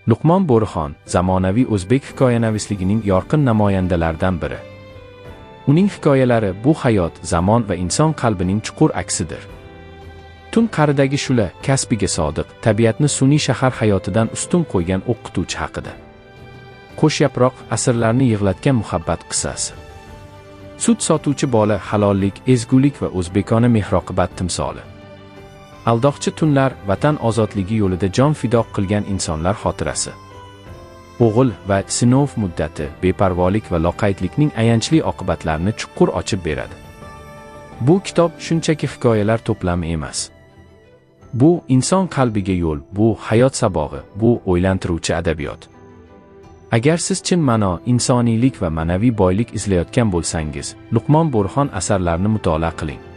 Luqmon Bo'rixon zamonaviy o'zbek hikoyanavisligining yorqin namoyandalaridan biri. Uning hikoyalari bu hayot, zamon va inson qalbining chuqur aksidir. Tun qaridagi shula, kasbiga sodiq, tabiatni sun'iy shahar hayotidan ustun qo'ygan o'qituvchi haqida. Qo'sh yaproq, asrlarni yig'latgan muhabbat qissasi. Sut sotuvchi bola, halollik, ezgulik va o'zbekona mehr-oqibat timsoli. Aldoqchi tunlar, vatan ozodligi yo'lida jon fido qilgan insonlar xotirasi. O'g'il va sinov muddati, beparvolik va loqaydlikning ayanchli oqibatlarini chuqur ochib beradi. Bu kitob shunchaki hikoyalar to'plami emas. Bu inson qalbiga yo'l, bu hayot sabog'i, bu o'ylantiruvchi adabiyot. Agar siz chin ma'no, insoniylik va ma'naviy boylik izlayotgan bo'lsangiz, Luqmon Bo'rixon asarlarini mutolaa qiling.